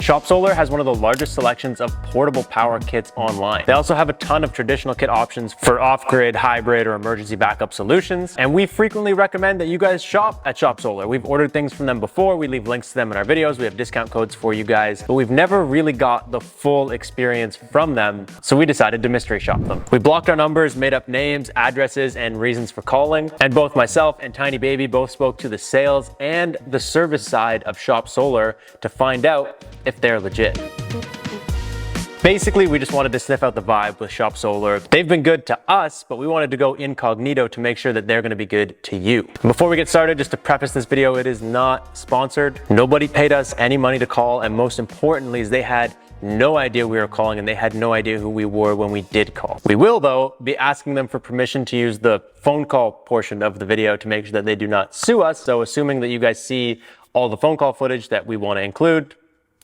Shop Solar has one of the largest selections of portable power kits online. They also have a ton of traditional kit options for off-grid, hybrid, or emergency backup solutions. And we frequently recommend that you guys shop at Shop Solar. We've ordered things from them before. We leave links to them in our videos. We have discount codes for you guys, but we've never really got the full experience from them. So we decided to mystery shop them. We blocked our numbers, made up names, addresses, and reasons for calling. And both myself and Tiny Baby both spoke to the sales and the service side of Shop Solar to find out if they're legit. Basically, we just wanted to sniff out the vibe with Shop Solar. They've been good to us, but we wanted to go incognito to make sure that they're gonna be good to you. Before we get started, just to preface this video, it is not sponsored. Nobody paid us any money to call, and most importantly is they had no idea we were calling and they had no idea who we were when we did call. We will, though, be asking them for permission to use the phone call portion of the video to make sure that they do not sue us. So assuming that you guys see all the phone call footage that we want to include,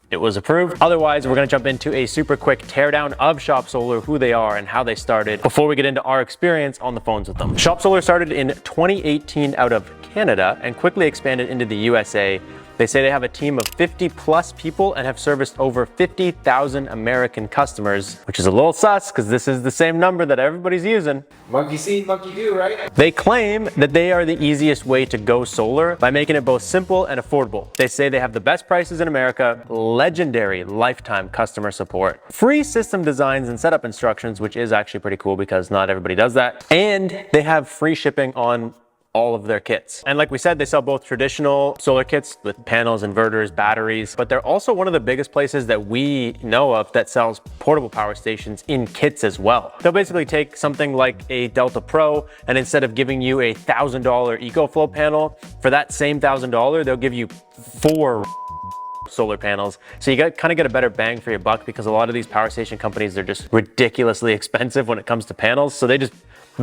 it was approved. Otherwise, we're gonna jump into a super quick teardown of Shop Solar, who they are and how they started, before we get into our experience on the phones with them. Shop Solar started in 2018 out of Canada and quickly expanded into the USA. They say they have a team of 50 plus people and have serviced over 50,000 American customers, which is a little sus because this is the same number that everybody's using. Monkey see, monkey do, right? They claim that they are the easiest way to go solar by making it both simple and affordable. They say they have the best prices in America, legendary lifetime customer support, free system designs and setup instructions, which is actually pretty cool because not everybody does that, and they have free shipping on all of their kits. And like we said, they sell both traditional solar kits with panels, inverters, batteries, but they're also one of the biggest places that we know of that sells portable power stations in kits as well. They'll basically take something like a Delta Pro, and instead of giving you a $1,000 EcoFlow panel, for that same $1,000, they'll give you 4 solar panels. So you kind of get a better bang for your buck because a lot of these power station companies, they're just ridiculously expensive when it comes to panels. So they just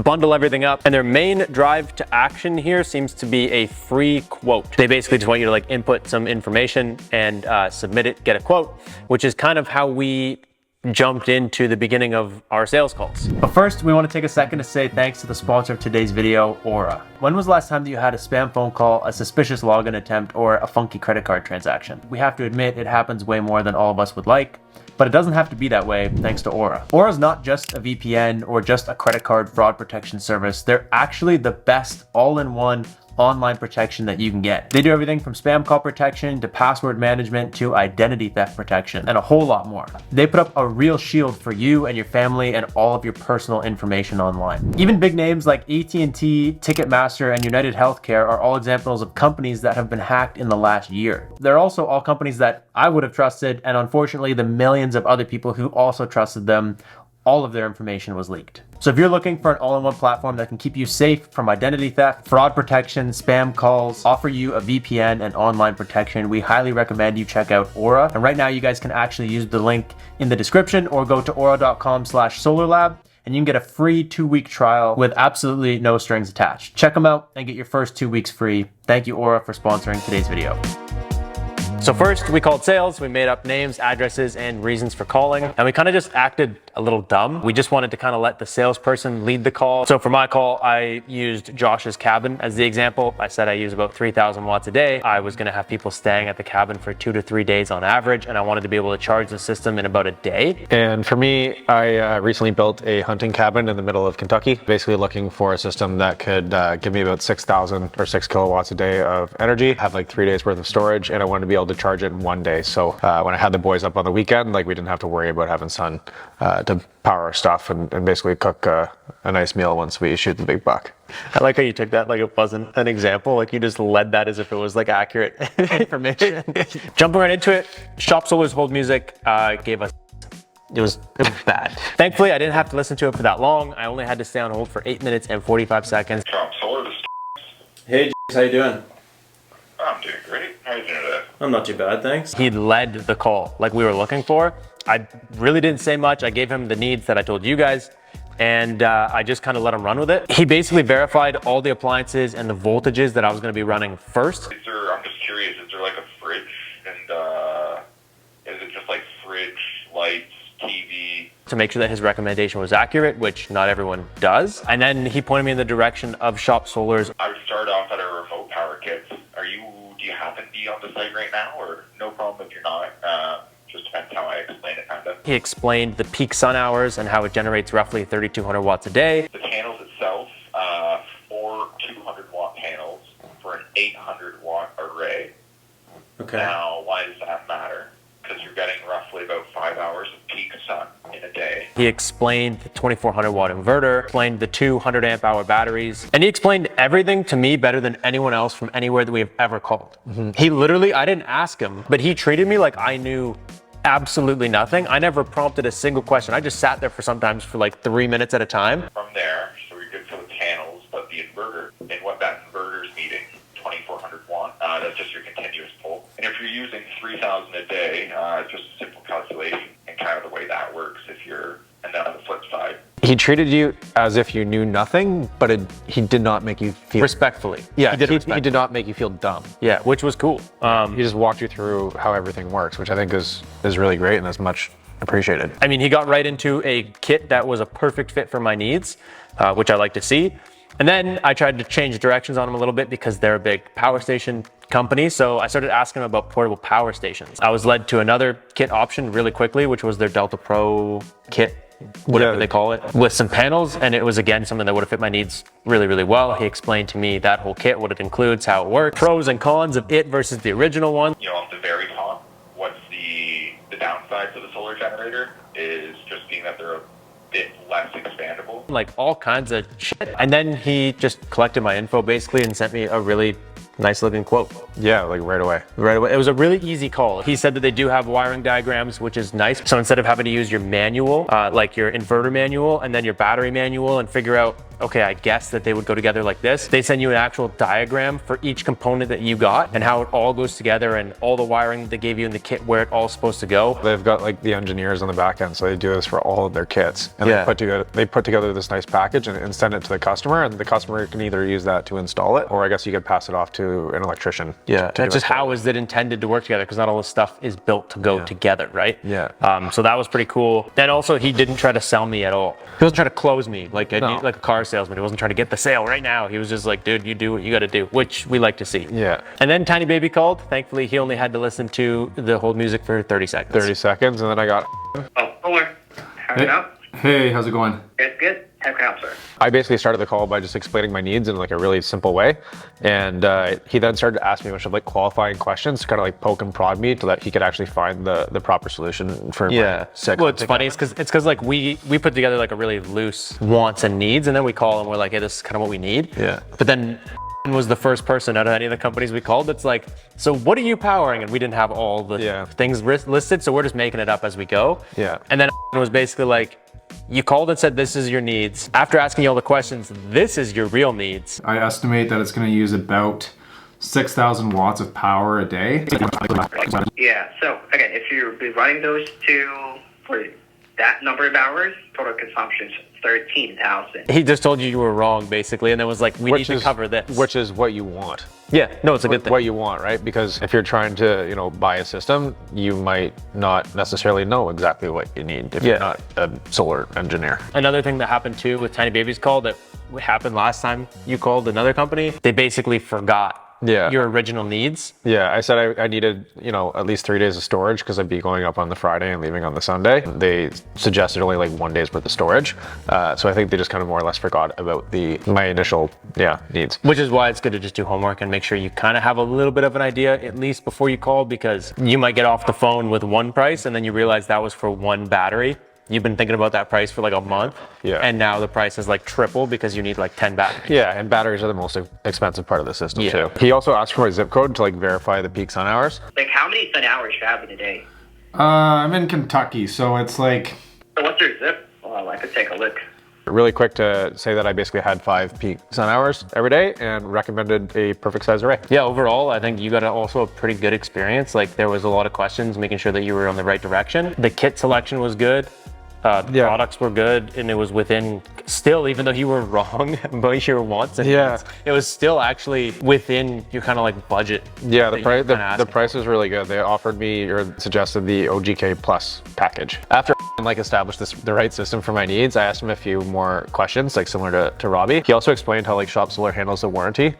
bundle everything up, and their main drive to action here seems to be a free quote. They basically just want you to like input some information and submit it, get a quote, which is kind of how we jumped into the beginning of our sales calls. But first, we want to take a second to say thanks to the sponsor of today's video, Aura. When was the last time that you had a spam phone call, a suspicious login attempt, or a funky credit card transaction? We have to admit it happens way more than all of us would like, but it doesn't have to be that way thanks to Aura. Aura is not just a VPN or just a credit card fraud protection service. They're actually the best all-in-one online protection that you can get. They do everything from spam call protection to password management to identity theft protection and a whole lot more. They put up a real shield for you and your family and all of your personal information online. Even big names like AT&T, Ticketmaster, and United Healthcare are all examples of companies that have been hacked in the last year. They're also all companies that I would have trusted, and unfortunately the millions of other people who also trusted them, all of their information was leaked. So if you're looking for an all-in-one platform that can keep you safe from identity theft, fraud protection, spam calls, offer you a VPN and online protection, we highly recommend you check out Aura. And right now you guys can actually use the link in the description or go to aura.com/solarlab and you can get a free 2-week trial with absolutely no strings attached. Check them out and get your first 2 weeks free. Thank you, Aura, for sponsoring today's video. So first, we called sales. We made up names, addresses, and reasons for calling. And we kind of just acted a little dumb. We just wanted to kind of let the salesperson lead the call. So for my call, I used Josh's cabin as the example. I said I use about 3,000 watts a day. I was gonna have people staying at the cabin for 2 to 3 days on average, and I wanted to be able to charge the system in about a day. And for me, I recently built a hunting cabin in the middle of Kentucky, basically looking for a system that could give me about 6,000 or 6 kilowatts a day of energy, have like 3 days worth of storage, and I wanted to be able to charge it in 1 day. So when I had the boys up on the weekend, like we didn't have to worry about having sun to power our stuff and basically cook a nice meal once we shoot the big buck. I like how you took that like it wasn't an example, like you just led that as if it was like accurate information. Jumping right into it, Shop Solar's hold music gave us it was bad. Thankfully, I didn't have to listen to it for that long. I only had to stay on hold for 8 minutes and 45 seconds. Shop Solar. Hey, how you doing? I'm doing great. How are you doing today? I'm not too bad, thanks. He led the call like we were looking for. I really didn't say much. I gave him the needs that I told you guys, and I just kind of let him run with it. He basically verified all the appliances and the voltages that I was going to be running first. I'm just curious, is there like a fridge, and is it just like fridge, lights, TV? To make sure that his recommendation was accurate, which not everyone does. And then he pointed me in the direction of Shop Solar's. I would start off at a remote power kit. Do you happen to be on the site right now, or no problem if you're not? He explained the peak sun hours and how it generates roughly 3,200 watts a day. The panels itself, 4 200-watt panels for an 800-watt array. Okay. Now, why does that matter? Because you're getting roughly about 5 hours of peak sun in a day. He explained the 2400 watt inverter, explained the 200 amp hour batteries, and he explained everything to me better than anyone else from anywhere that we have ever called. He literally, I didn't ask him, but he treated me like I knew absolutely nothing. I never prompted a single question. I just sat there for sometimes for like 3 minutes at a time. From there, so you're good for the panels, but the inverter, and what that inverter is needing, 2400 watt, that's just your continuous pull. And if you're using 3,000 a day, it's just a simple calculation and kind of the way that works if you're, and then on the flip side. He treated you as if you knew nothing, but he did not make you feel... Respectfully. Yeah, he did. He did not make you feel dumb. Yeah, which was cool. He just walked you through how everything works, which I think is really great and is much appreciated. I mean, he got right into a kit that was a perfect fit for my needs, which I like to see. And then I tried to change directions on him a little bit because they're a big power station company. So I started asking him about portable power stations. I was led to another kit option really quickly, which was their Delta Pro kit, whatever they call it, with some panels. And it was, again, something that would have fit my needs really, really well. He explained to me that whole kit, what it includes, how it works, pros and cons of it versus the original one. You know, on the very top, what's the downside to the solar generator is just being that they're a bit less expandable. Like all kinds of shit. And then he just collected my info basically and sent me a really nice looking quote. Yeah, like right away. Right away. It was a really easy call. He said that they do have wiring diagrams, which is nice. So instead of having to use your manual, like your inverter manual and then your battery manual and figure out, okay, I guess that they would go together like this. They send you an actual diagram for each component that you got and how it all goes together and all the wiring that they gave you in the kit, where it all's supposed to go. They've got like the engineers on the back end, so they do this for all of their kits. And they put together this nice package and send it to the customer, and the customer can either use that to install it, or I guess you could pass it off to an electrician. Yeah, that's just how is it intended to work together, because not all this stuff is built to go together, right? Yeah. So that was pretty cool. Then also, he didn't try to sell me at all. He wasn't trying to close me like a car salesman. He wasn't trying to get the sale right now. He was just like, dude, you do what you got to do, which we like to see. Yeah. And then Tiny Baby called. Thankfully, he only had to listen to the whole music for 30 seconds. 30 seconds, and then I got... Oh, Fuller. How it out? Hey, how's it going? It's good. How can I help, sir? I basically started the call by just explaining my needs in like a really simple way. And he then started to ask me a bunch of like qualifying questions to kind of like poke and prod me so that he could actually find the proper solution for my sick. Well, it's funny. It's because like we put together like a really loose wants and needs, and then we call and we're like, hey, this is kind of what we need. Yeah. But then was the first person out of any of the companies we called that's like, so what are you powering? And we didn't have all the things listed, so we're just making it up as we go. Yeah. And then was basically like, you called and said this is your needs. After asking you all the questions, this is your real needs. I estimate that it's going to use about 6,000 watts of power a day. Yeah, so again, if you're running those two for that number of hours, total consumption is 13,000. He just told you were wrong, basically, and then was like, we need to cover this. Which is what you want. Yeah, no, it's a good thing. What you want, right? Because if you're trying to, buy a system, you might not necessarily know exactly what you need if you're not a solar engineer. Another thing that happened too with Tiny Baby's call that happened last time you called another company, they basically forgot your original needs. Yeah, I said I needed, at least 3 days of storage because I'd be going up on the Friday and leaving on the Sunday. They suggested only like 1 day's worth of storage. So I think they just kind of more or less forgot about my initial, needs. Which is why it's good to just do homework and make sure you kind of have a little bit of an idea, at least before you call, because you might get off the phone with one price and then you realize that was for one battery. You've been thinking about that price for like a month, and now the price is like triple because you need like 10 batteries. Yeah, and batteries are the most expensive part of the system too. He also asked for my zip code to like verify the peak sun hours. Like how many sun hours you have in a day? I'm in Kentucky, so it's like... So what's your zip? Well, I could take a look. Really quick to say that I basically had 5 peak sun hours every day and recommended a perfect size array. Yeah, overall, I think you got also a pretty good experience. Like there was a lot of questions, making sure that you were on the right direction. The kit selection was good. Products were good, and it was within still, even though you were wrong about your wants and needs, it was still actually within your kind of like budget. Yeah, the price was really good. They offered me or suggested the OGK Plus package. After and like establish the right system for my needs. I asked him a few more questions, like similar to Robbie. He also explained how like Shop Solar handles the warranty,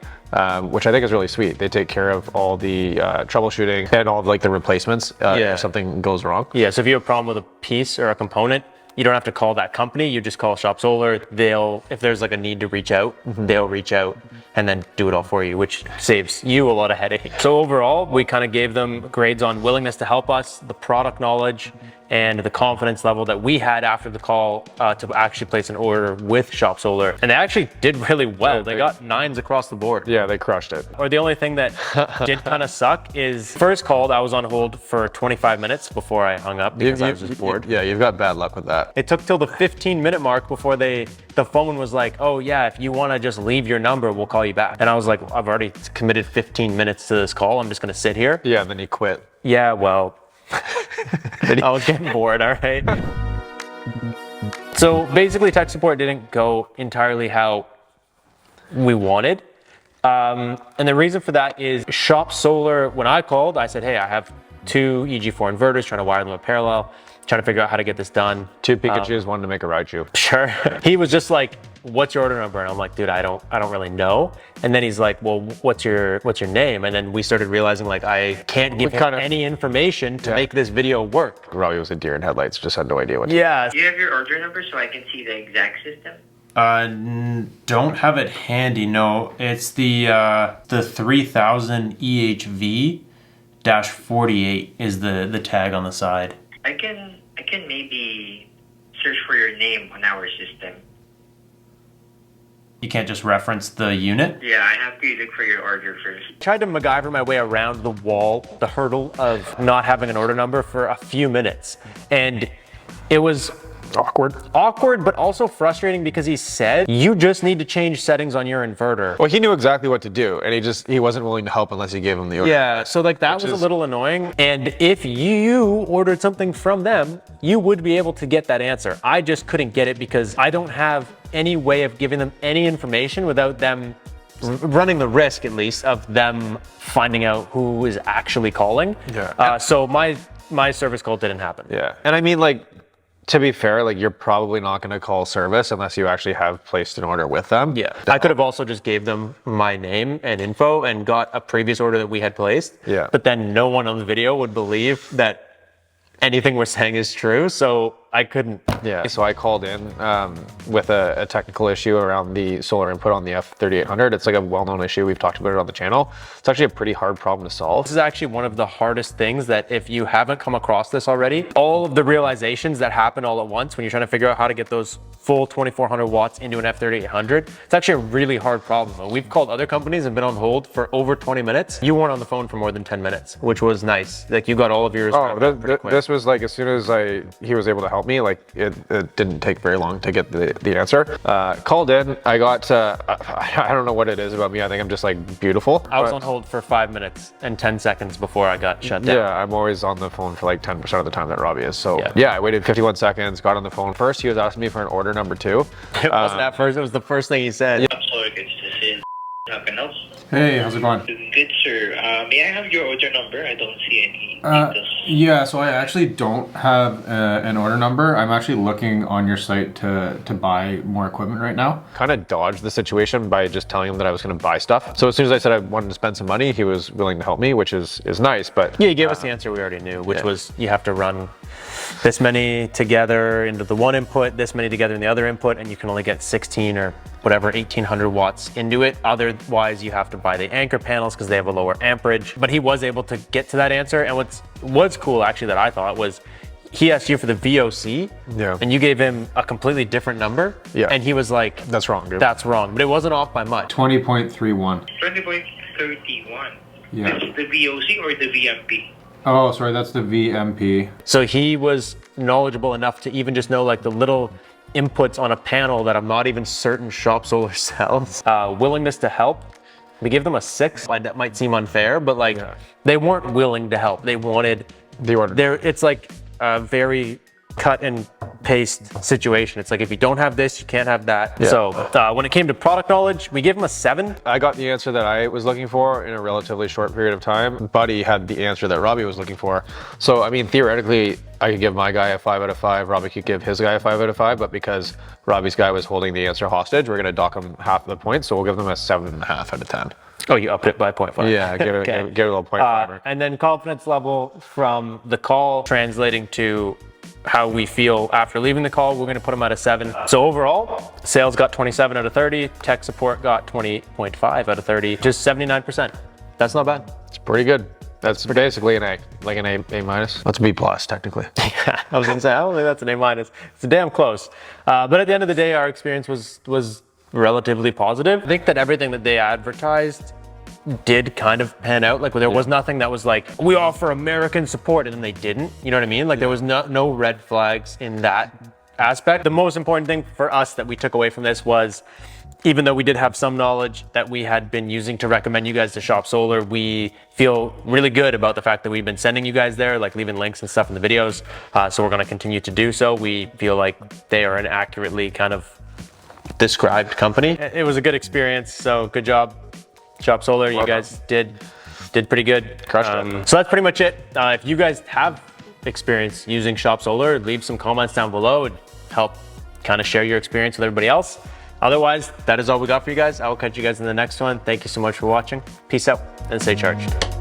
which I think is really sweet. They take care of all the troubleshooting and all of like the replacements if something goes wrong. Yeah, so if you have a problem with a piece or a component, you don't have to call that company. You just call Shop Solar. If there's like a need to reach out, they'll reach out and then do it all for you, which saves you a lot of headache. So overall, we kind of gave them grades on willingness to help us, the product knowledge, and the confidence level that we had after the call to actually place an order with Shop Solar. And they actually did really well. They got 9s across the board. Yeah, they crushed it. Or the only thing that did kind of suck is first called, I was on hold for 25 minutes before I hung up because I was just bored. Yeah, you've got bad luck with that. It took till the 15-minute mark before the phone was like, oh yeah, if you want to just leave your number, we'll call you back. And I was like, I've already committed 15 minutes to this call. I'm just going to sit here. Yeah, and then you quit. Yeah, well, I was getting bored, all right? So basically tech support didn't go entirely how we wanted. And the reason for that is Shop Solar, when I called, I said, hey, I have 2 EG4 inverters, trying to wire them in parallel, trying to figure out how to get this done. 2 Pikachus, one to make a Raichu. Sure. He was just like, what's your order number? And I'm like, dude, I don't really know. And then he's like, well, what's your name? And then we started realizing like, I can't give him any information to make this video work. Robbie was a deer in headlights, just had no idea what. Yeah. Do you have your order number so I can see the exact system? Don't have it handy. No, it's the 3000 EHV-48 is the tag on the side. I can maybe search for your name on our system. You can't just reference the unit? Yeah, I have to look for your order first. Tried to MacGyver my way around the wall, the hurdle of not having an order number for a few minutes. And it was awkward, but also frustrating because he said, you just need to change settings on your inverter. Well, he knew exactly what to do, and he wasn't willing to help unless you gave him the order. Yeah, so like that was a little annoying. And if you ordered something from them, you would be able to get that answer. I just couldn't get it because I don't have any way of giving them any information without them running the risk, at least, of them finding out who is actually calling. Yeah. So my service call didn't happen. Yeah, and I mean, like, to be fair, like, you're probably not going to call service unless you actually have placed an order with them. Yeah. I could have also just gave them my name and info and got a previous order that we had placed. Yeah. But then no one on the video would believe that anything we're saying is true. So I couldn't. Yeah, so I called in with a technical issue around the solar input on the F3800. It's like a well-known issue. We've talked about it on the channel. It's actually a pretty hard problem to solve. This is actually one of the hardest things that if you haven't come across this already, all of the realizations that happen all at once when you're trying to figure out how to get those full 2400 watts into an F3800, it's actually a really hard problem. We've called other companies and been on hold for over 20 minutes. You weren't on the phone for more than 10 minutes, which was nice. Like you got all of yours. Oh, this was like, as soon as he was able to help me, like it didn't take very long to get the answer. Called in, I got, I don't know what it is about me. I think I'm just like beautiful. I was on hold for 5 minutes and 10 seconds before I got shut down. Yeah, I'm always on the phone for like 10% of the time that Robbie is. So yeah, I waited 51 seconds, got on the phone. First, he was asking me for an order number 2. It wasn't at first, it was the first thing he said. I'm sorry, good to see you. How can I help? Hey, how's it going? Good, sir. May I have your order number? I don't see any details. Yeah, so I actually don't have an order number. I'm actually looking on your site to buy more equipment right now. Kind of dodged the situation by just telling him that I was going to buy stuff. So as soon as I said I wanted to spend some money, he was willing to help me, which is nice. But yeah, he gave us the answer we already knew, which was you have to run this many together into the one input, this many together in the other input, and you can only get 16 or whatever 1800 watts into it. Otherwise, you have to buy the anchor panels because they have a lower amperage. But he was able to get to that answer. And what's cool actually that I thought was he asked you for the VOC, and you gave him a completely different number. Yeah. And he was like, "That's wrong, dude. That's wrong." But it wasn't off by much. 20.31. 20.31. Yeah. That's the VOC or the VMP? Oh, sorry, that's the VMP. So he was knowledgeable enough to even just know like the little inputs on a panel that I'm not even certain Shop Solar sells. Willingness to help. We gave them a 6. That might seem unfair, but like they weren't willing to help. They wanted the order. It's like a very cut and paste situation. It's like, if you don't have this, you can't have that. Yeah. So when it came to product knowledge, we gave him a 7. I got the answer that I was looking for in a relatively short period of time. Buddy had the answer that Robbie was looking for. So, I mean, theoretically, I could give my guy a 5 out of 5. Robbie could give his guy a 5 out of 5. But because Robbie's guy was holding the answer hostage, we're going to dock him half of the points. So we'll give them a 7.5 out of 10. Oh, you upped it by 0.5. Yeah, give it a little 0.5. And then confidence level from the call translating to how we feel after leaving the call, we're going to put them at a 7. So overall, sales got 27 out of 30. Tech support got 20.5 out of 30. Just 79%. That's not bad. It's pretty good. That's basically an A, like an A minus. That's a B plus, technically. I was going to say, I don't think that's an A minus. It's damn close. But at the end of the day, our experience was relatively positive. I think that everything that they advertised did kind of pan out. Like, there was nothing that was like, we offer American support, and then they didn't. You know what I mean? Like, there was no red flags in that aspect. The most important thing for us that we took away from this was, even though we did have some knowledge that we had been using to recommend you guys to Shop Solar, we feel really good about the fact that we've been sending you guys there, like leaving links and stuff in the videos. So we're going to continue to do so. We feel like they are an accurately kind of described company. It was a good experience. So good job, Shop Solar. You guys did pretty good. Crushed it. So that's pretty much it. If you guys have experience using Shop Solar, leave some comments down below. It'd help kind of share your experience with everybody else. Otherwise, that is all we got for you guys. I will catch you guys in the next one. Thank you so much for watching. Peace out and stay charged.